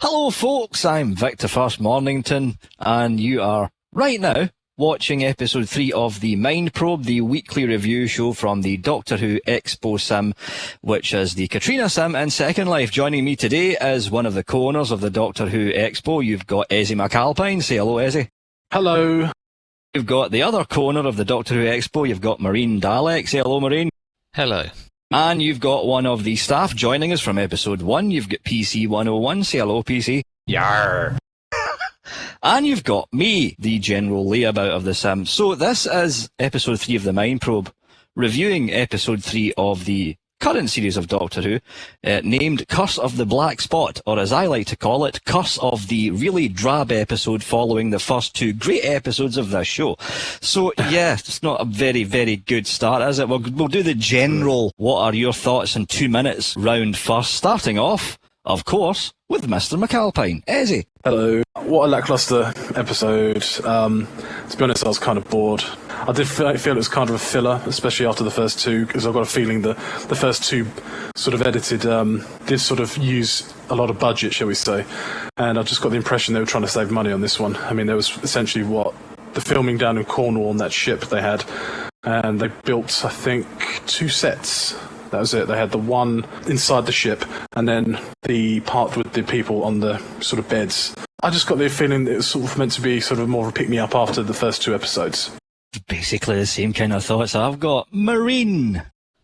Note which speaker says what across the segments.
Speaker 1: Hello folks, I'm Victor First Mornington, and you are right now watching episode 3 of the Mind Probe, the weekly review show from the Doctor Who Expo Sim, which is the Katrina Sim in Second Life. Joining me today is one of the co-owners of the Doctor Who Expo. You've got Ezzy McAlpine. Say hello, Ezzy.
Speaker 2: Hello.
Speaker 1: You've got the other co-owner of the Doctor Who Expo. You've got Maureen Dalek. Say hello, Maureen.
Speaker 3: Hello.
Speaker 1: And you've got one of the staff joining us from episode 1. You've got PC 101. Say hello, PC.
Speaker 3: Yarr.
Speaker 1: And you've got me, the general layabout of the sim. So this is episode 3 of the Mind Probe, reviewing episode 3 of the current series of Doctor Who, named Curse of the Black Spot, or as I like to call it, Curse of the really drab episode following the first 2 great episodes of this show. So yeah, it's not a very, very good start, is it? We'll do the general, what are your thoughts in 2 minutes round first, starting off, of course, with Mr. McAlpine. Ezzy.
Speaker 2: Hello. What a lackluster episode. To be honest, I was kind of bored. I did feel it was kind of a filler, especially after the first 2, because I've got a feeling that the first 2 sort of edited did sort of use a lot of budget, shall we say. And I just got the impression they were trying to save money on this one. I mean, there was essentially the filming down in Cornwall on that ship they had, and they built, I think, 2 sets. That was it. They had the one inside the ship, and then the part with the people on the sort of beds. I just got the feeling it was sort of meant to be sort of more of a pick-me-up after the first 2 episodes.
Speaker 1: Basically the same kind of thoughts I've got. Marine!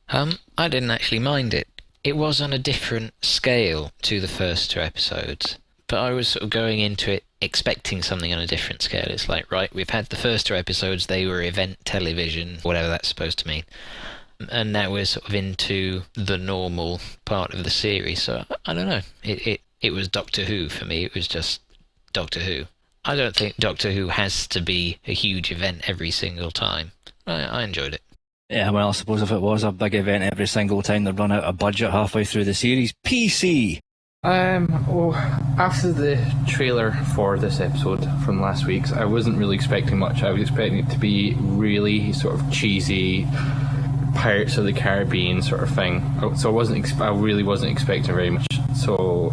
Speaker 3: I didn't actually mind it. It was on a different scale to the first 2 episodes, but I was sort of going into it expecting something on a different scale. It's like, right, we've had the first 2 episodes, they were event television, whatever that's supposed to mean. And now we're sort of into the normal part of the series, so I don't know. It was Doctor Who for me. It was just Doctor Who. I don't think Doctor Who has to be a huge event every single time. I enjoyed it.
Speaker 1: Yeah, well, I suppose if it was a big event every single time, they'd run out of budget halfway through the series. PC!
Speaker 4: Well, after the trailer for this episode from last week's, I wasn't really expecting much. I was expecting it to be really sort of cheesy, Pirates of the Caribbean sort of thing. So I really wasn't expecting very much. So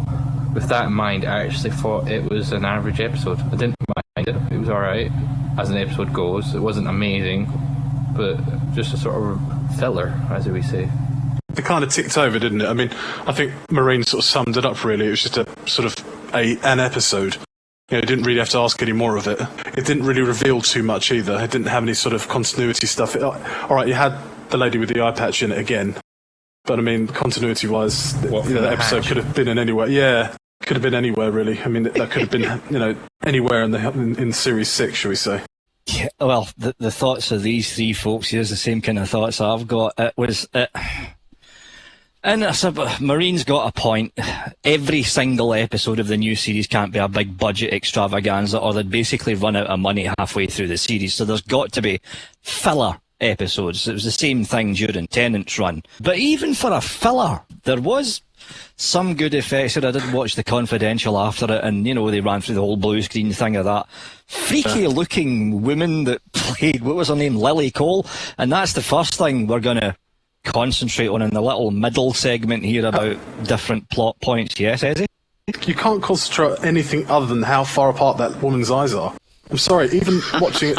Speaker 4: with that in mind, I actually thought it was an average episode. I didn't mind it. It was alright as an episode goes. It wasn't amazing, but just a sort of filler, as we say.
Speaker 2: It kind of ticked over, didn't it? I mean, I think Maureen sort of summed it up really. It was just a sort of an episode. You know, it didn't really have to ask any more of it. It didn't really reveal too much either. It didn't have any sort of continuity stuff. Alright, you had the lady with the eye patch in it again. But I mean, continuity-wise, that episode could have been in anywhere. Yeah, could have been anywhere, really. I mean, that could have been, anywhere in Series 6, shall we say.
Speaker 1: Yeah, well, the thoughts of these 3 folks, here's the same kind of thoughts I've got. And Maureen's got a point. Every single episode of the new series can't be a big budget extravaganza, or they'd basically run out of money halfway through the series. So there's got to be filler episodes. It was the same thing during Tennant's run. But even for a filler, there was some good effects. I did watch The Confidential after it, and, they ran through the whole blue screen thing of that freaky-looking woman that played, what was her name, Lily Cole. And that's the first thing we're going to concentrate on in the little middle segment here about different plot points. Yes, Ezzy?
Speaker 2: You can't concentrate on anything other than how far apart that woman's eyes are. I'm sorry, even watching it,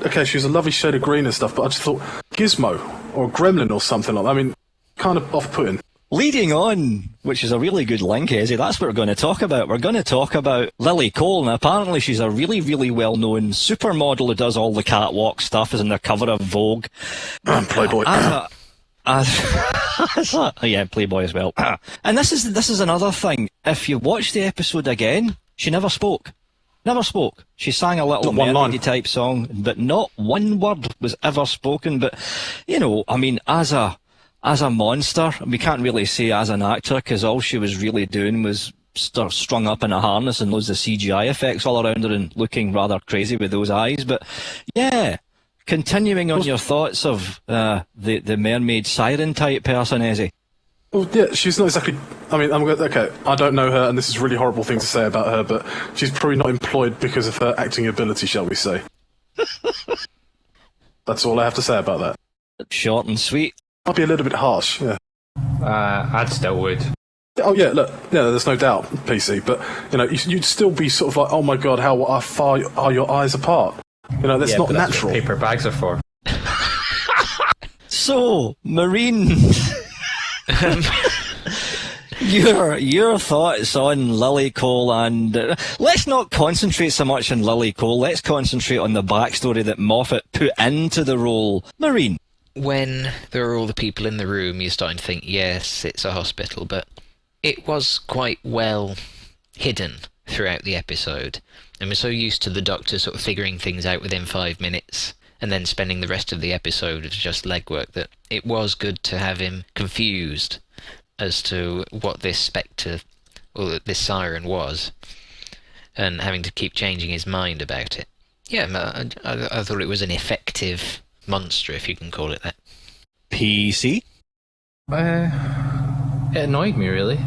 Speaker 2: okay, she was a lovely shade of green and stuff, but I just thought Gizmo or Gremlin or something like that. I mean, kind of off-putting.
Speaker 1: Leading on, which is a really good link, Ezzy, that's what we're going to talk about. We're going to talk about Lily Cole, and apparently she's a really, really well-known supermodel who does all the catwalk stuff, is in the cover of Vogue.
Speaker 2: And Playboy.
Speaker 1: Yeah, Playboy as well. And this is another thing. If you watch the episode again, she never spoke. Never spoke. She sang a little melody type song, but not one word was ever spoken. But, I mean, as a monster, we can't really say as an actor, because all she was really doing was strung up in a harness and loads of CGI effects all around her and looking rather crazy with those eyes. But, yeah, continuing on your thoughts of the mermaid siren type person, Ezzy.
Speaker 2: Well, yeah, she's not exactly... I mean, okay, I don't know her, and this is a really horrible thing to say about her, but she's probably not employed because of her acting ability, shall we say. That's all I have to say about that.
Speaker 1: Short and sweet.
Speaker 2: Might be a little bit harsh, yeah.
Speaker 4: I'd still would.
Speaker 2: Oh yeah, look, yeah, there's no doubt, PC, but you'd still be sort of like, oh my god, how far are your eyes apart? That's not
Speaker 4: but that's
Speaker 2: natural.
Speaker 4: what paper bags are for.
Speaker 1: So, Marine, your thoughts on Lily Cole, and let's not concentrate so much on Lily Cole. Let's concentrate on the backstory that Moffat put into the role. Marine.
Speaker 3: When there are all the people in the room, you're starting to think, yes, it's a hospital, but it was quite well hidden throughout the episode. And we're so used to the Doctor sort of figuring things out within 5 minutes and then spending the rest of the episode as just legwork that it was good to have him confused as to what this spectre or this siren was and having to keep changing his mind about it. Yeah, I thought it was an effective monster, if you can call it that.
Speaker 1: PC?
Speaker 4: It annoyed me, really.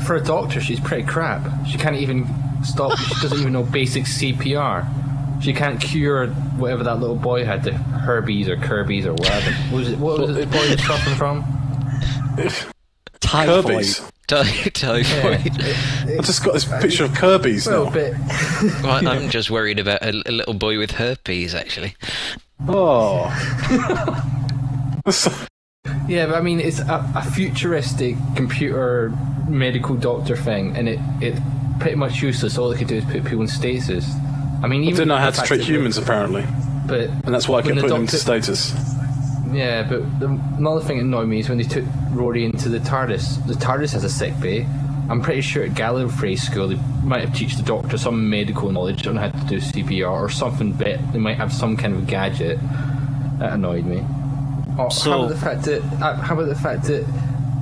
Speaker 4: For a doctor, she's pretty crap. She can't even stop. She doesn't even know basic CPR. She can't cure whatever that little boy had, the herbies or Kirby's or whatever. What was it the boy was suffering from?
Speaker 2: Kirby's.
Speaker 3: Typhoid.
Speaker 2: I just got this picture of Kirby's
Speaker 4: A little
Speaker 2: now.
Speaker 4: bit.
Speaker 3: Well, I'm just worried about a little boy with herpes, actually.
Speaker 2: Oh.
Speaker 4: Yeah, but I mean, it's a futuristic computer medical doctor thing, and it's pretty much useless. All it could do is put people in stasis. I mean,
Speaker 2: I
Speaker 4: even
Speaker 2: didn't know how
Speaker 4: the
Speaker 2: to
Speaker 4: fact
Speaker 2: treat
Speaker 4: that-
Speaker 2: humans, apparently.
Speaker 4: But
Speaker 2: And that's why I
Speaker 4: when
Speaker 2: kept
Speaker 4: the
Speaker 2: putting them into
Speaker 4: doctor-
Speaker 2: status.
Speaker 4: Yeah, but another thing that annoyed me is when they took Rory into the TARDIS. The TARDIS has a sick bay. I'm pretty sure at Gallifrey School they might have taught the Doctor some medical knowledge on how to do CPR or something. They might have some kind of gadget. That annoyed me. How about the fact that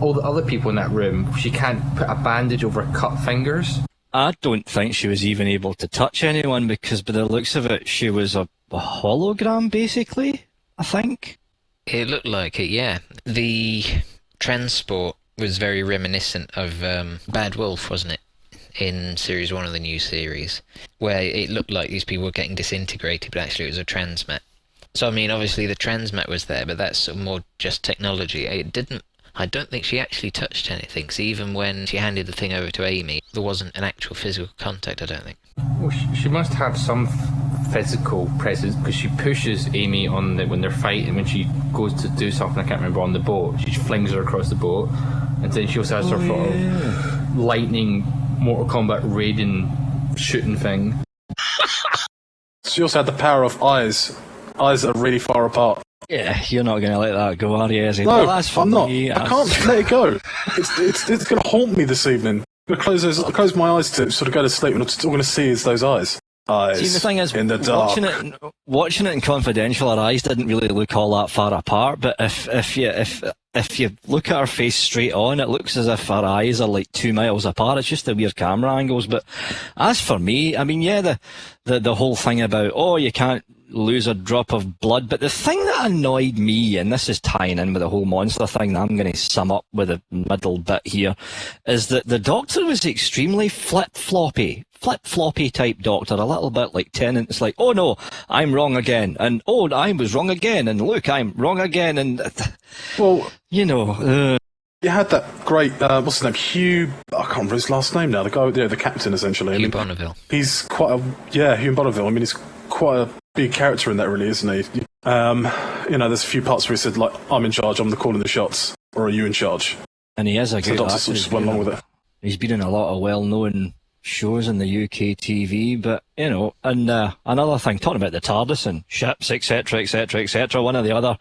Speaker 4: all the other people in that room, she can't put a bandage over cut fingers?
Speaker 1: I don't think she was even able to touch anyone because by the looks of it, she was a hologram, basically, I think.
Speaker 3: It looked like it, yeah. The transport was very reminiscent of Bad Wolf, wasn't it? In Series 1 of the new series, where it looked like these people were getting disintegrated, but actually it was a transmat. So, I mean, obviously the transmat was there, but that's sort of more just technology. I don't think she actually touched anything, because even when she handed the thing over to Amy, there wasn't an actual physical contact, I don't think.
Speaker 4: Well, she must have some physical presence because she pushes Amy when they're fighting. When she goes to do something, I can't remember, on the boat, she flings her across the boat, and then she also has her sort of lightning Mortal Kombat raiding shooting thing.
Speaker 2: She also had the power of eyes that are really far apart.
Speaker 1: Yeah, you're not going to let that go, are you, Izzy?
Speaker 2: No,
Speaker 1: Well, that's for
Speaker 2: I'm not.
Speaker 1: me.
Speaker 2: I can't let it go. It's going to haunt me this evening. I'm going to close my eyes to sort of go to sleep, and all I'm going to see is those eyes. Eyes.
Speaker 1: See, the thing is,
Speaker 2: in the dark.
Speaker 1: watching it in Confidential, her eyes didn't really look all that far apart. But if you look at her face straight on, it looks as if her eyes are like 2 miles apart. It's just the weird camera angles. But as for me, I mean, yeah, the whole thing about you can't lose a drop of blood. But the thing that annoyed me, and this is tying in with the whole monster thing that I'm going to sum up with a middle bit here, is that the Doctor was extremely flip-floppy type Doctor, a little bit like Tennant. It's like, oh no, I'm wrong again, and oh, I was wrong again, and look, I'm wrong again, and
Speaker 2: Well,
Speaker 1: you know.
Speaker 2: you had that great, what's his name? Hugh, I can't remember his last name now, the guy, the captain, essentially.
Speaker 3: Hugh Bonneville.
Speaker 2: He's quite Hugh Bonneville. I mean, he's quite a big character in that, really, isn't he? There's a few parts where he said, like, I'm in charge, I'm the calling the shots, or are you in charge?
Speaker 1: And he is a
Speaker 2: So
Speaker 1: good
Speaker 2: the
Speaker 1: actor.
Speaker 2: Doctor just went along with it.
Speaker 1: He's been in a lot of well-known shows in the UK TV, but, and another thing, talking about the TARDIS and ships, etc., etc., etc., one of the other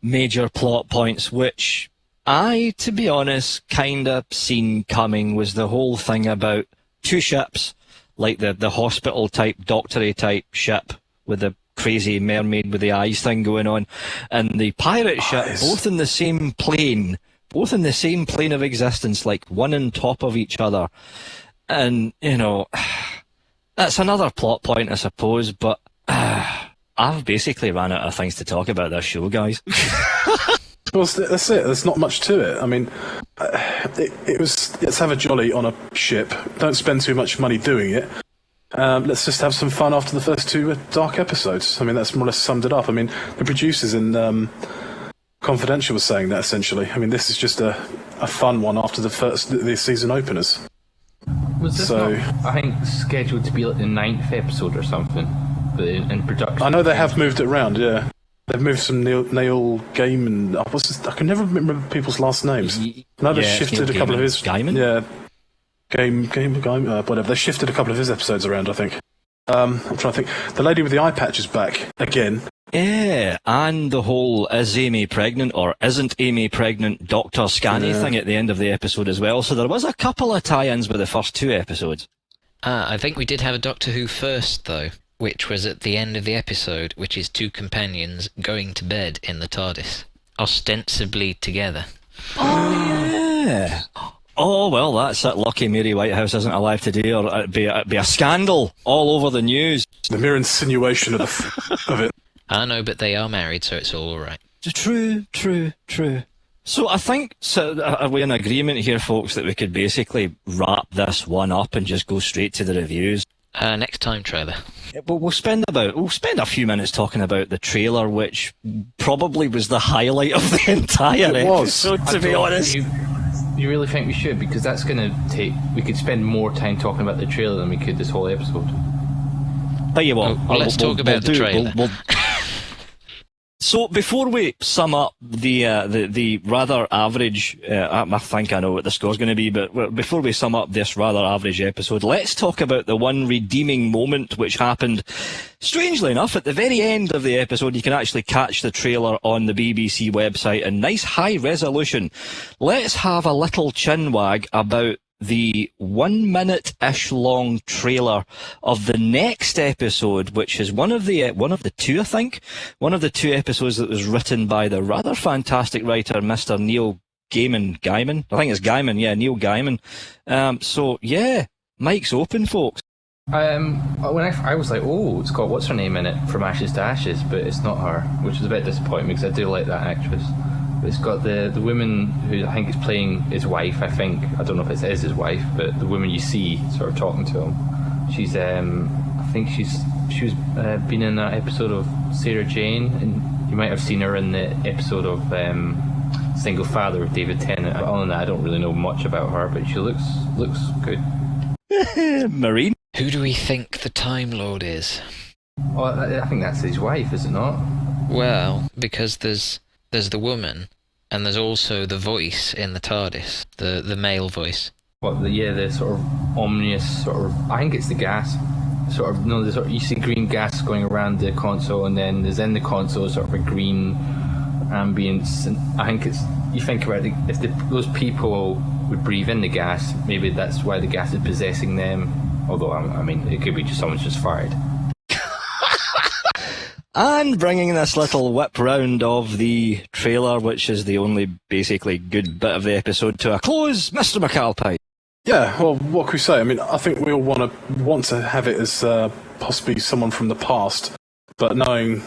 Speaker 1: major plot points, which I, to be honest, kind of seen coming, was the whole thing about two ships, like the hospital-type, doctory-type ship with the crazy mermaid with the eyes thing going on, and the pirate ship, both in the same plane of existence, like one on top of each other. And, that's another plot point, I suppose, but I've basically ran out of things to talk about this show, guys.
Speaker 2: Well, that's it. There's not much to it. I mean, it was, let's have a jolly on a ship. Don't spend too much money doing it. Let's just have some fun after the first two dark episodes. I mean, that's more or less summed it up. I mean, the producers in Confidential was saying that essentially. I mean, this is just a fun one after the season openers.
Speaker 4: Was this not, I think, scheduled to be like the 9th episode or something, but in production?
Speaker 2: I know they have moved it around, yeah. They've moved some Neil Gaiman. I can never remember people's last names. No, they've shifted a couple of his.
Speaker 1: Gaiman?
Speaker 2: Yeah. Gaiman, whatever. They shifted a couple of his episodes around, I think. I'm trying to think. The lady with the eye patch is back again.
Speaker 1: Yeah, and the whole is Amy pregnant or isn't Amy pregnant Dr. Scanny thing at the end of the episode as well. So there was a couple of tie-ins with the first 2 episodes.
Speaker 3: I think we did have a Doctor Who first, though, which was at the end of the episode, which is 2 companions going to bed in the TARDIS, ostensibly together.
Speaker 1: Oh, yeah. Oh, well, that's it. Lucky Mary Whitehouse isn't alive today, or it'd be a scandal all over the news.
Speaker 2: The mere insinuation of it.
Speaker 3: I know, but they are married, so it's all right.
Speaker 1: True. So I think, are we in agreement here, folks, that we could basically wrap this one up and just go straight to the reviews?
Speaker 3: Next time, trailer.
Speaker 1: We'll spend a few minutes talking about the trailer, which probably was the highlight of the entire episode, to be honest.
Speaker 4: You really think we should? Because that's going to take... We could spend more time talking about the trailer than we could this whole episode.
Speaker 1: Tell you what,
Speaker 3: let's talk about the trailer.
Speaker 1: So before we sum up the rather average, I think I know what the score's going to be, but before we sum up this rather average episode, let's talk about the one redeeming moment which happened, strangely enough, at the very end of the episode. You can actually catch the trailer on the BBC website in nice high resolution. Let's have a little chinwag about the 1 minute-ish long trailer of the next episode, which is one of the 2, I think. One of the 2 episodes that was written by the rather fantastic writer, Mr. Neil Gaiman. I think it's Gaiman, yeah, Neil Gaiman. So, yeah, mic's open, folks.
Speaker 4: When I was like, oh, it's got what's her name in it from Ashes to Ashes, but it's not her, which is a bit disappointing because I do like that actress. But it's got the woman who I think is playing his wife. I don't know if it is his wife, but the woman you see sort of talking to him. She's I think she was been in that episode of Sarah Jane, and you might have seen her in the episode of Single Father with David Tennant. But other than that, I don't really know much about her, but she looks good.
Speaker 1: Marine.
Speaker 3: Who do we think the Time Lord is?
Speaker 4: Oh, I think that's his wife, is it not?
Speaker 3: Well, because there's the woman, and there's also the voice in the TARDIS, the male voice.
Speaker 4: What? The sort of ominous sort of. I think it's the gas. You see green gas going around the console, and then there's in the console sort of a green ambience. And I think it's. You think about it, if those people would breathe in the gas, maybe that's why the gas is possessing them. Although, I mean, it could be just someone's just fired.
Speaker 1: And bringing this little whip round of the trailer, which is the only basically good bit of the episode, to a close, Mr. McAlpine.
Speaker 2: Yeah, well, what can we say? I mean, I think we all want to have it as possibly someone from the past, but knowing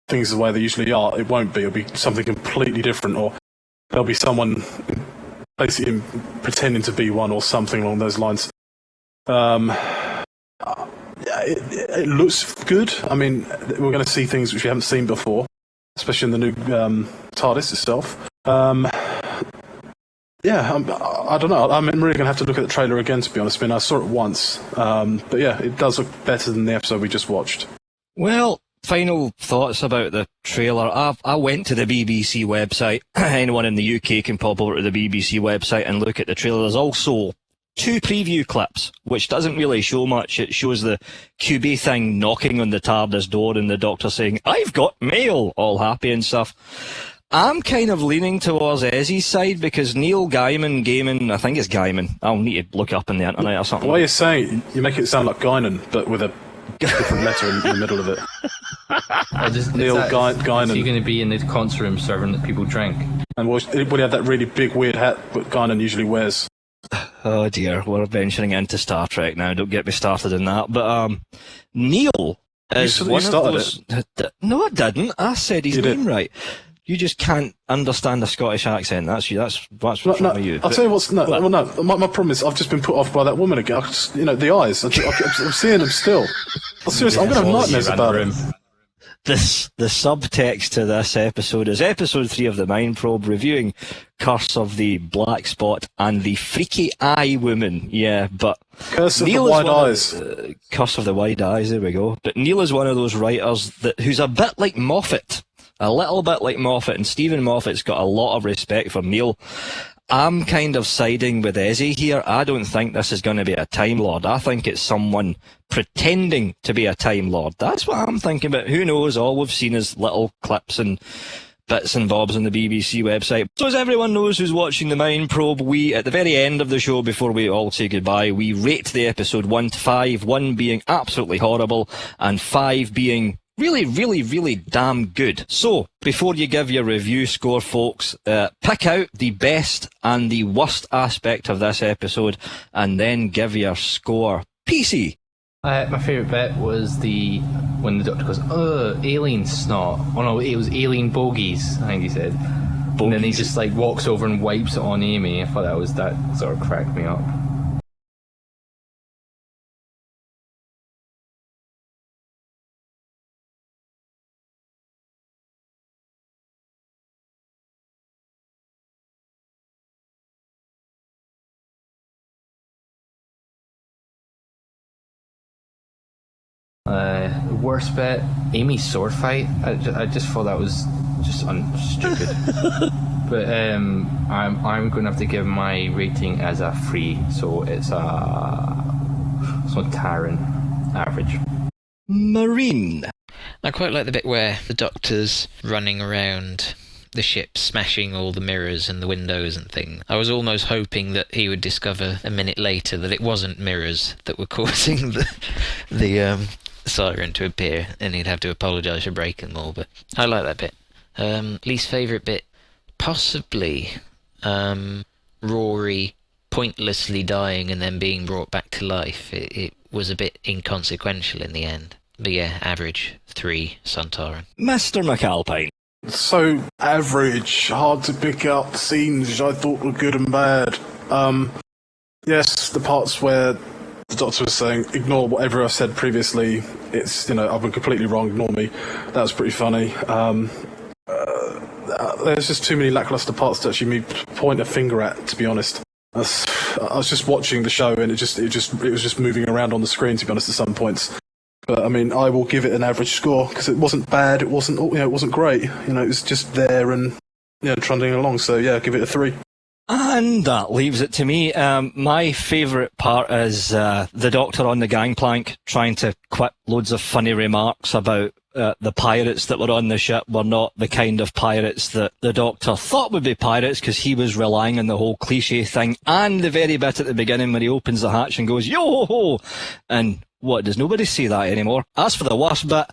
Speaker 2: things the way they usually are, it won't be. It'll be something completely different, or there'll be someone basically pretending to be one or something along those lines. It looks good. I mean, we're going to see things which we haven't seen before, especially in the new TARDIS itself. I don't know. I'm really going to have to look at the trailer again, to be honest. I mean, I saw it once, but yeah, it does look better than the episode we just watched.
Speaker 1: Well, final thoughts about the trailer. I went to the BBC website. Anyone in the UK can pop over to the BBC website and look at the trailer. There's also 2 preview clips, which doesn't really show much. It shows the QB thing knocking on the TARDIS door and the Doctor saying, "I've got mail," all happy and stuff. I'm kind of leaning towards Ezzy's side because Neil Gaiman, I think it's Gaiman. I'll need to look up on the internet or something.
Speaker 2: The way you're saying it, you make it sound like Guinan, but with a different letter in the middle of it. Neil Gainan.
Speaker 4: Is he going to be in the concert room serving that people drink?
Speaker 2: And would he have that really big weird hat that Guinan usually wears?
Speaker 1: Oh dear, we're venturing into Star Trek now. Don't get me started in that. But Neil is one of those. No, I didn't. I said his name right. You just can't understand a Scottish accent. That's what's wrong with you.
Speaker 2: I'll tell you what's my problem is I've just been put off by that woman again. The eyes. I'm seeing them still. Seriously, I'm going to have nightmares about him.
Speaker 1: The subtext to this episode is episode 3 of the Mind Probe, reviewing Curse of the Black Spot and the Freaky Eye Woman. Yeah, but
Speaker 2: Curse of
Speaker 1: Neil
Speaker 2: the
Speaker 1: is
Speaker 2: Wide
Speaker 1: one
Speaker 2: Eyes.
Speaker 1: Curse of the Wide Eyes, there we go. But Neil is one of those writers who's a bit like Moffat. A little bit like Moffat, and Stephen Moffat's got a lot of respect for Neil. I'm kind of siding with Ezzy here. I don't think this is going to be a Time Lord. I think it's someone pretending to be a Time Lord. That's what I'm thinking, but who knows? All we've seen is little clips and bits and bobs on the BBC website. So as everyone knows who's watching the Mind Probe, we, at the very end of the show, before we all say goodbye, we rate the episode 1 to 5, 1 being absolutely horrible, and 5 being really, really, really damn good. So, before you give your review score, folks, pick out the best and the worst aspect of this episode, and then give your score. PC.
Speaker 4: My favourite bit was when the Doctor goes, alien snot. Oh no, it was alien bogies, I think he said. And then he just like walks over and wipes it on Amy. I thought that sort of cracked me up. The worst bit, Amy's sword fight. I just thought that was just stupid. But I'm going to have to give my rating as a 3, so it's a Taran average.
Speaker 1: Marine.
Speaker 3: I quite like the bit where the Doctor's running around the ship, smashing all the mirrors and the windows and things. I was almost hoping that he would discover a minute later that it wasn't mirrors that were causing the siren to appear, and he'd have to apologise for breaking them all. But I like that bit. Least favourite bit, possibly Rory pointlessly dying and then being brought back to life. It was a bit inconsequential in the end. But yeah, average 3 Sontaran.
Speaker 1: Mr. McAlpine.
Speaker 2: So average, hard to pick out scenes which I thought were good and bad. Yes, the parts where the Doctor was saying, ignore whatever I've said previously, it's, I've been completely wrong, ignore me. That was pretty funny. There's just too many lackluster parts to actually point a finger at, to be honest. I was just watching the show and it was just moving around on the screen, to be honest, at some points. But I mean, I will give it an average score because it wasn't bad, it wasn't great. It was just there and trundling along. So yeah, give it a 3.
Speaker 1: And that leaves it to me. My favourite part is the Doctor on the gangplank trying to quip loads of funny remarks about the pirates that were on the ship were not the kind of pirates that the Doctor thought would be pirates, because he was relying on the whole cliche thing, and the very bit at the beginning where he opens the hatch and goes, yo ho ho! And what, does nobody say that anymore? As for the worst bit,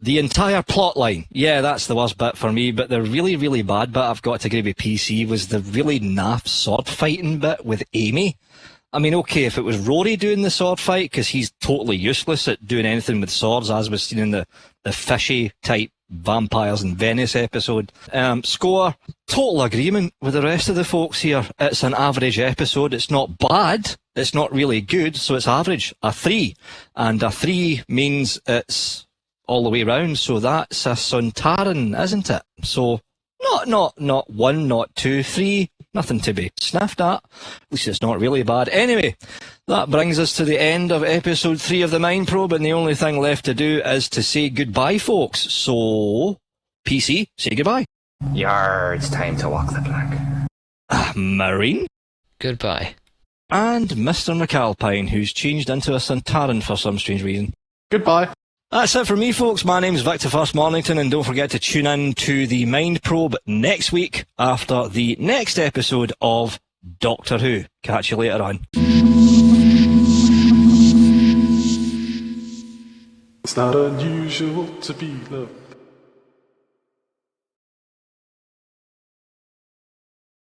Speaker 1: the entire plot line, yeah, that's the worst bit for me, but the really, really bad bit I've got to agree with PC was the really naff sword fighting bit with Amy. I mean, okay, if it was Rory doing the sword fight, because he's totally useless at doing anything with swords, as was seen in the fishy type Vampires in Venice episode. Score, total agreement with the rest of the folks here. It's an average episode. It's not bad. It's not really good, so it's average. A 3. And a 3 means it's all the way round, so that's a Sontaran, isn't it? So, not 1, not 2, 3. Nothing to be sniffed at. At least it's not really bad. Anyway, that brings us to the end of episode 3 of the Mind Probe, and the only thing left to do is to say goodbye, folks. So, PC, say goodbye.
Speaker 4: Yar, it's time to walk the plank.
Speaker 1: Marine.
Speaker 3: Goodbye.
Speaker 1: And Mr. McAlpine, who's changed into a Sontaran for some strange reason.
Speaker 2: Goodbye.
Speaker 1: That's it for me, folks. My name's Victor First Mornington, and don't forget to tune in to the Mind Probe next week after the next episode of Doctor Who. Catch you later on.
Speaker 2: It's not unusual to be loved.